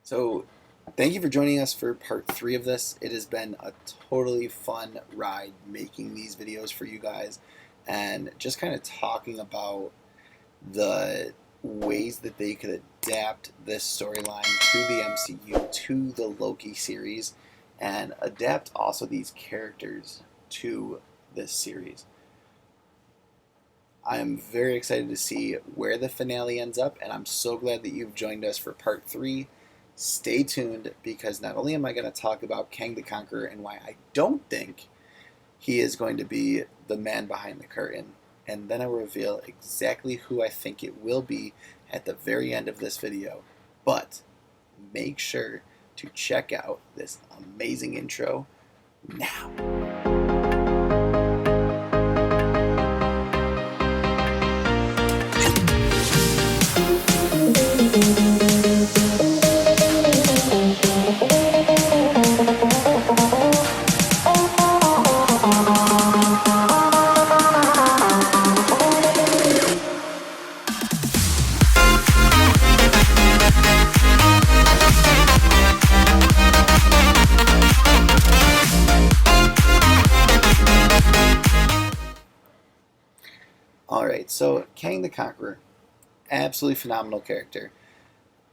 So, thank you for joining us for part 3 of this. It has been a totally fun ride making these videos for you guys and just kind of talking about the ways that they could adapt this storyline to the MCU, to the Loki series, and adapt also these characters to this series. I am very excited to see where the finale ends up, and I'm so glad that you've joined us for part 3. Stay tuned, because not only am I going to talk about Kang the Conqueror and why I don't think he is going to be the man behind the curtain, and then I will reveal exactly who I think it will be at the very end of this video. But make sure to check out this amazing intro now. Alright, so Kang the Conqueror, absolutely phenomenal character.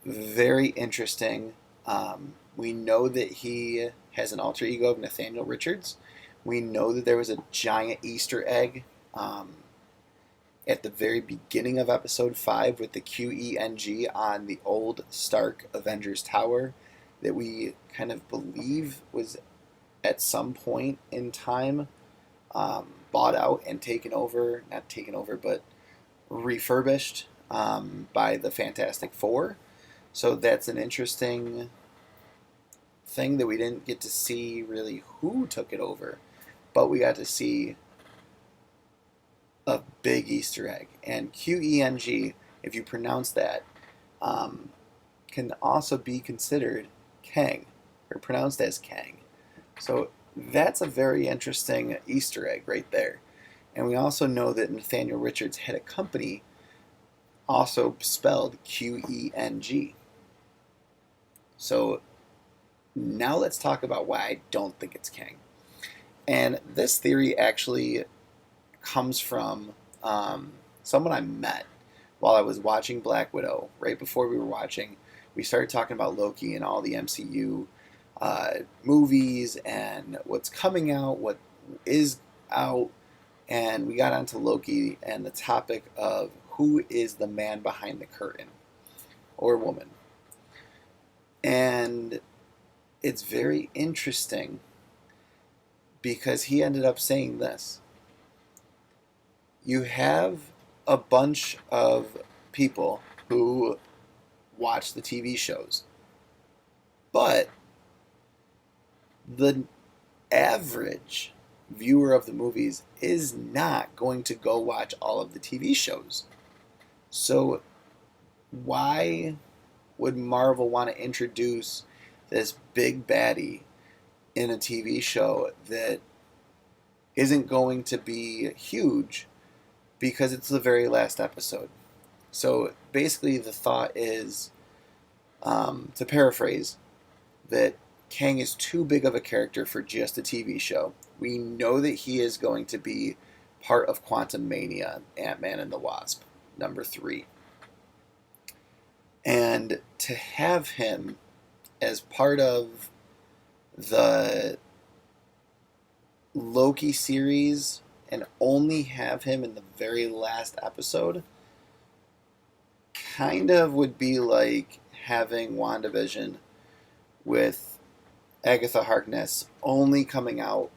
Very interesting. We know that he has an alter ego of Nathaniel Richards. We know that there was a giant Easter egg at the very beginning of episode 5 with the QENG on the old Stark Avengers Tower that we kind of believe was at some point in time bought out and taken over, not taken over, but refurbished by the Fantastic Four. So that's an interesting thing that we didn't get to see really who took it over, but we got to see a big Easter egg. And QENG, if you pronounce that, can also be considered Kang, or pronounced as Kang. So that's a very interesting Easter egg right there. And we also know that Nathaniel Richards had a company also spelled QENG. So now let's talk about why I don't think it's Kang. And this theory actually comes from someone I met while I was watching Black Widow. Right before we were watching, we started talking about Loki and all the MCU movies and what's coming out, what is out, and we got onto Loki and the topic of who is the man behind the curtain, or woman. And it's very interesting because he ended up saying this. You have a bunch of people who watch the TV shows, but the average viewer of the movies is not going to go watch all of the TV shows. So why would Marvel want to introduce this big baddie in a TV show that isn't going to be huge because it's the very last episode? So basically the thought is, to paraphrase, that Kang is too big of a character for just a TV show. We know that he is going to be part of Quantum Mania, Ant-Man and the Wasp, number 3. And to have him as part of the Loki series and only have him in the very last episode kind of would be like having WandaVision with Agatha Harkness only coming out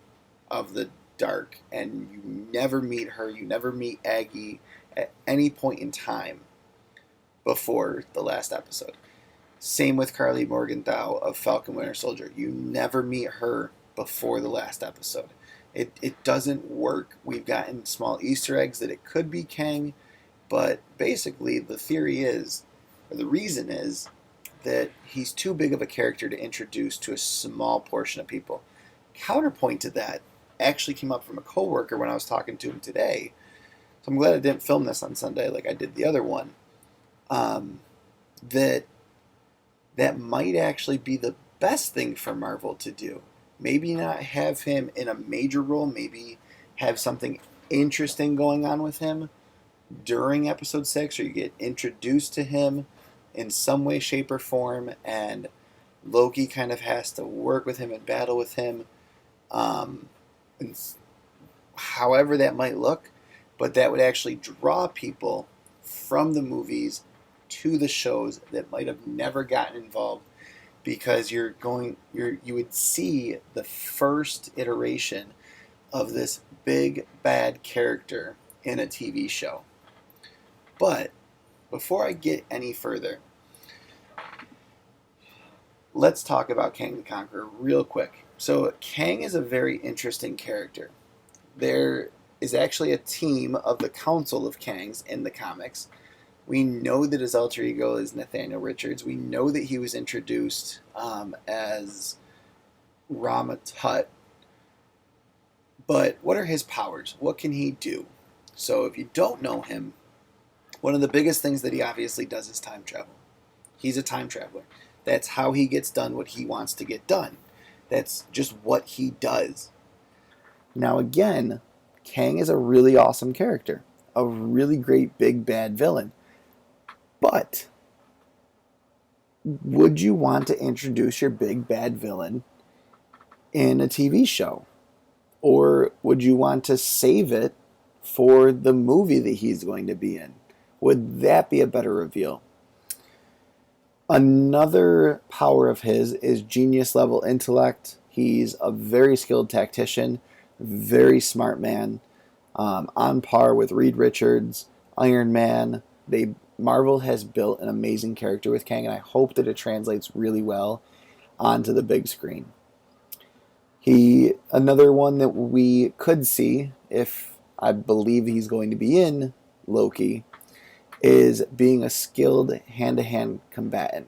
of the dark, and you never meet her, you never meet Aggie at any point in time before the last episode. Same with Carly Morgenthau of Falcon Winter Soldier. You never meet her before the last episode. It doesn't work. We've gotten small Easter eggs that it could be Kang, but basically the theory is, or the reason is, that he's too big of a character to introduce to a small portion of people. Counterpoint to that actually came up from a coworker when I was talking to him today. So I'm glad I didn't film this on Sunday like I did the other one. That that might actually be the best thing for Marvel to do. Maybe not have him in a major role, maybe have something interesting going on with him during episode 6, or you get introduced to him in some way, shape, or form, and Loki kind of has to work with him and battle with him. And however that might look, but that would actually draw people from the movies to the shows that might have never gotten involved, because you would see the first iteration of this big bad character in a TV show. But before I get any further, let's talk about Kang the Conqueror real quick. So Kang is a very interesting character. There is actually a team of the Council of Kangs in the comics. We know that his alter ego is Nathaniel Richards. We know that he was introduced as Rama Tut. But what are his powers? What can he do? So if you don't know him, one of the biggest things that he obviously does is time travel. He's a time traveler. That's how he gets done what he wants to get done. That's just what he does. Now again, Kang is a really awesome character. A really great big bad villain. But would you want to introduce your big bad villain in a TV show? Or would you want to save it for the movie that he's going to be in? Would that be a better reveal? Another power of his is genius level intellect. He's a very skilled tactician, very smart man, on par with Reed Richards, Iron Man. Marvel has built an amazing character with Kang, and I hope that it translates really well onto the big screen. Another one that we could see, if I believe he's going to be in Loki, is being a skilled hand-to-hand combatant.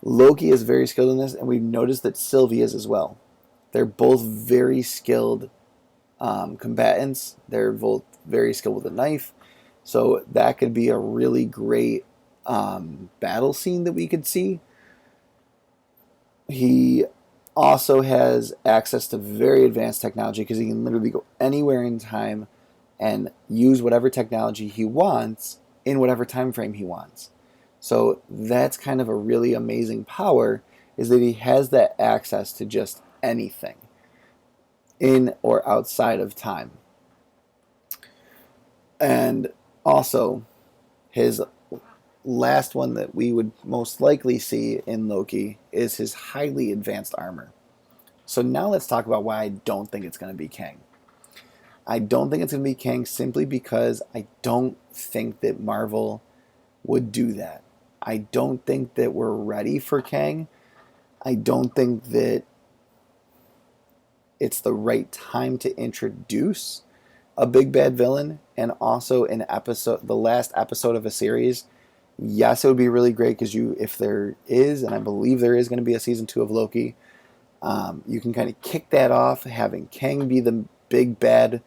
Loki is very skilled in this, and we've noticed that Sylvie is as well. They're both very skilled combatants. They're both very skilled with a knife. So that could be a really great battle scene that we could see. He also has access to very advanced technology, because he can literally go anywhere in time and use whatever technology he wants in whatever time frame he wants. So that's kind of a really amazing power, is that he has that access to just anything in or outside of time. And also, his last one that we would most likely see in Loki is his highly advanced armor. So now let's talk about why I don't think it's going to be Kang. I don't think it's going to be Kang simply because I don't think that Marvel would do that. I don't think that we're ready for Kang. I don't think that it's the right time to introduce a big bad villain. And also the last episode of a series, yes, it would be really great, because if there is, and I believe there is going to be a season 2 of Loki, you can kind of kick that off, having Kang be the big bad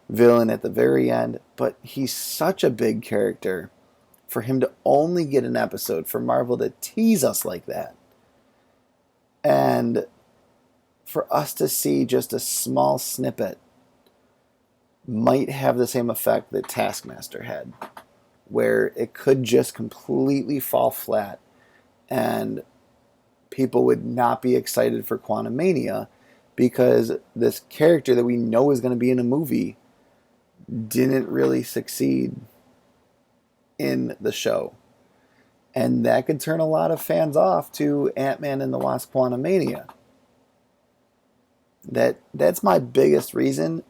villain at the very end. But he's such a big character for him to only get an episode, for Marvel to tease us like that, and for us to see just a small snippet might have the same effect that Taskmaster had, where it could just completely fall flat and people would not be excited for Quantumania, because this character that we know is going to be in a movie didn't really succeed in the show. And that could turn a lot of fans off to Ant-Man and the Wasp: Quantumania. That's my biggest reason.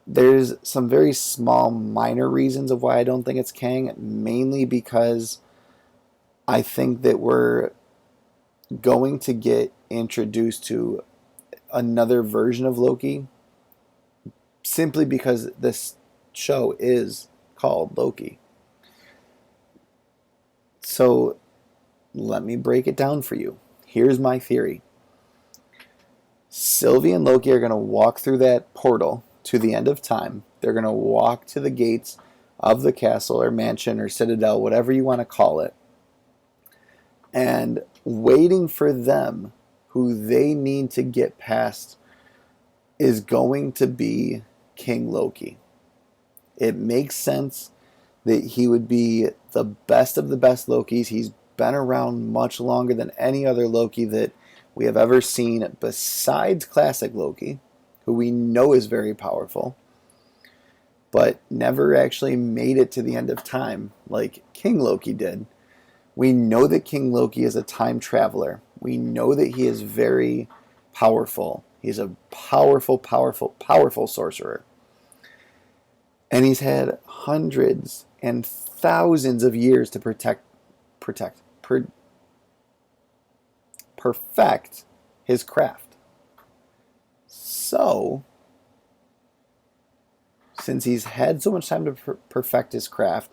There's some very small, minor reasons of why I don't think it's Kang, mainly because I think that we're going to get introduced to another version of Loki, simply because this show is called Loki. So let me break it down for you. Here's my theory. Sylvie and Loki are going to walk through that portal to the end of time. They're going to walk to the gates of the castle or mansion or citadel, whatever you want to call it. And waiting for them, who they need to get past, is going to be King Loki. It makes sense that he would be the best of the best Lokis. He's been around much longer than any other Loki that we have ever seen besides classic Loki, who we know is very powerful, but never actually made it to the end of time like King Loki did. We know that King Loki is a time traveler. We know that he is very powerful. He's a powerful, powerful, powerful sorcerer. And he's had hundreds and thousands of years to perfect his craft. So, since he's had so much time to perfect his craft,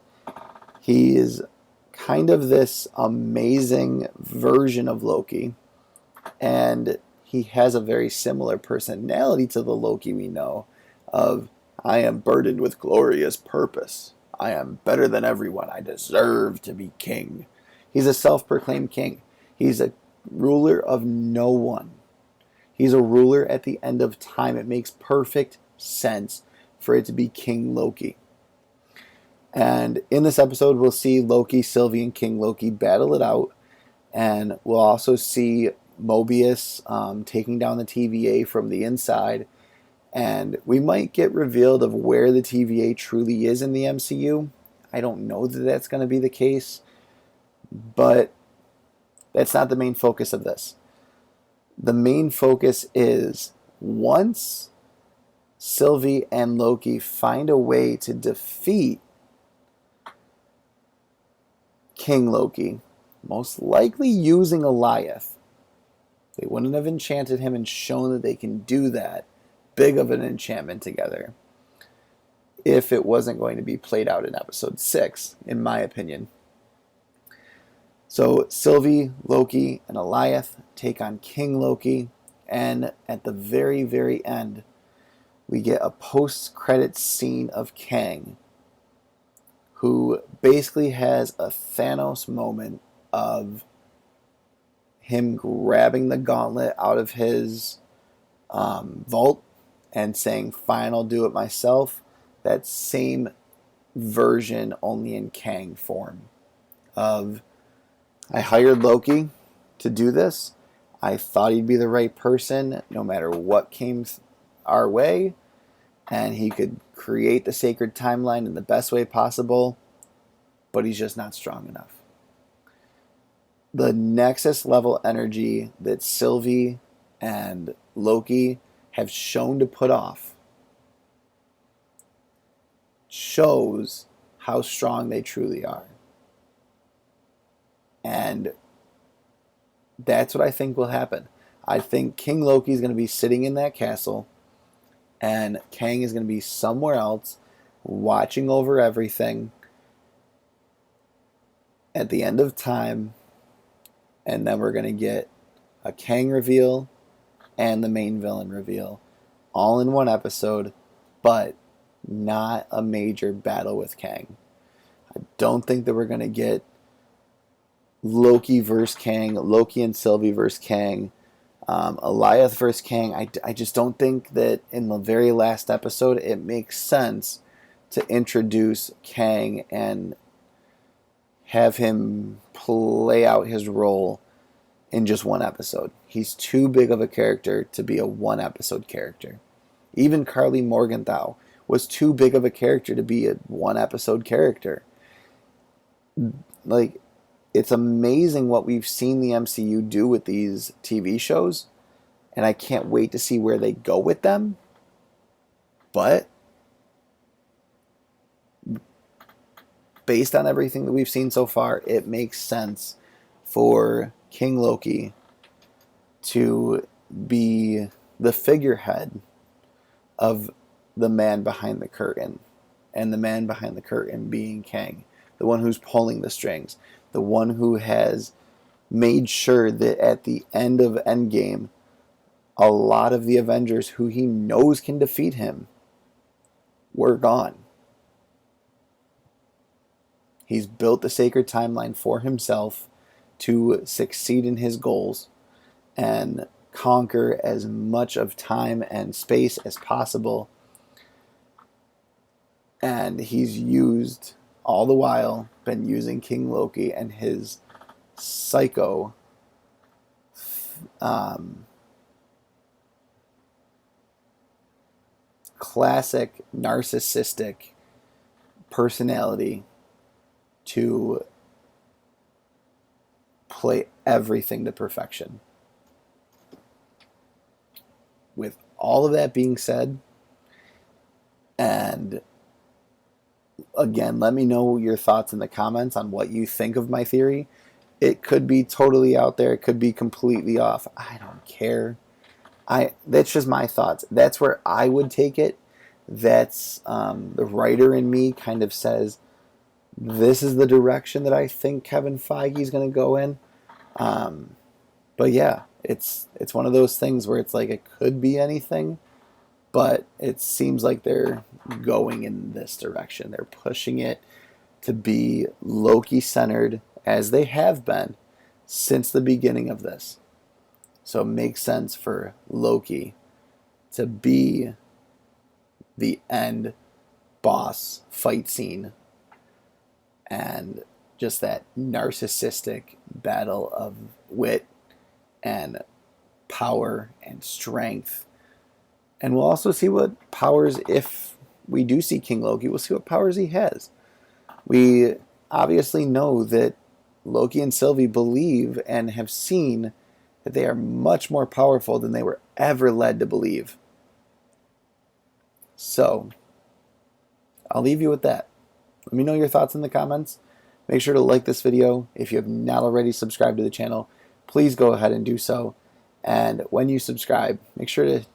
he is kind of this amazing version of Loki, and he has a very similar personality to the Loki we know of, I am burdened with glorious purpose. I am better than everyone. I deserve to be king. He's a self-proclaimed king. He's a ruler of no one. He's a ruler at the end of time. It makes perfect sense for it to be King Loki. And in this episode, we'll see Loki, Sylvie, and King Loki battle it out. And we'll also see Mobius taking down the TVA from the inside. And we might get revealed of where the TVA truly is in the MCU. I don't know that that's going to be the case, but that's not the main focus of this. The main focus is once Sylvie and Loki find a way to defeat King Loki, most likely using alioth. They wouldn't have enchanted him and shown that they can do that big of an enchantment together if it wasn't going to be played out in episode 6, in my opinion. So Sylvie, Loki, and alioth take on King Loki, and at the very, very end, we get a post-credits scene of Kang, who basically has a Thanos moment of him grabbing the gauntlet out of his vault and saying, fine, I'll do it myself. That same version, only in Kang form. Of, I hired Loki to do this. I thought he'd be the right person no matter what came our way. And he could create the sacred timeline in the best way possible. But he's just not strong enough. The Nexus level energy that Sylvie and Loki have shown to put off shows how strong they truly are. And that's what I think will happen. I think King Loki is going to be sitting in that castle, and Kang is going to be somewhere else, watching over everything at the end of time, and then we're going to get a Kang reveal and the main villain reveal all in one episode, but not a major battle with Kang. I don't think that we're going to get Loki versus Kang, Loki and Sylvie versus Kang, alioth versus Kang. I just don't think that in the very last episode it makes sense to introduce Kang and have him play out his role in just one episode. He's too big of a character to be a one episode character. Even Carly Morgenthau was too big of a character to be a one episode character. Like, it's amazing what we've seen the MCU do with these TV shows, and I can't wait to see where they go with them. But based on everything that we've seen so far, it makes sense for King Loki to be the figurehead of the man behind the curtain, and the man behind the curtain being Kang, the one who's pulling the strings, the one who has made sure that at the end of Endgame, a lot of the Avengers who he knows can defeat him were gone. He's built the sacred timeline for himself to succeed in his goals and conquer as much of time and space as possible. And he's used, all the while, been using King Loki and his psycho classic narcissistic personality to play everything to perfection. With all of that being said, and again, let me know your thoughts in the comments on what you think of my theory. It could be totally out there. It could be completely off. I don't care. That's just my thoughts. That's where I would take it. That's the writer in me kind of says, this is the direction that I think Kevin Feige is going to go in. But yeah, it's one of those things where it's like it could be anything, but it seems like they're going in this direction. They're pushing it to be Loki-centered, as they have been since the beginning of this. So it makes sense for Loki to be the end boss fight scene and just that narcissistic battle of wit and power and strength. And we'll also see what powers, if we do see King Loki, we'll see what powers he has. We obviously know that Loki and Sylvie believe and have seen that they are much more powerful than they were ever led to believe. So, I'll leave you with that. Let me know your thoughts in the comments. Make sure to like this video. If you have not already subscribed to the channel, please go ahead and do so. And when you subscribe, make sure to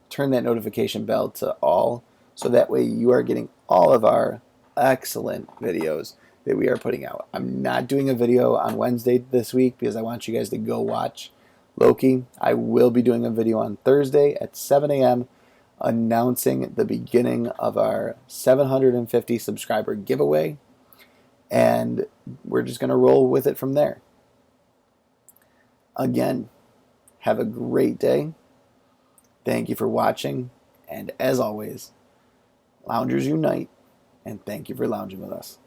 turn that notification bell to all, so that way you are getting all of our excellent videos that we are putting out. I'm not doing a video on Wednesday this week because I want you guys to go watch Loki. I will be doing a video on Thursday at 7 a.m. announcing the beginning of our 750 subscriber giveaway, and we're just going to roll with it from there. Again, have a great day. Thank you for watching, and as always, loungers unite, and thank you for lounging with us.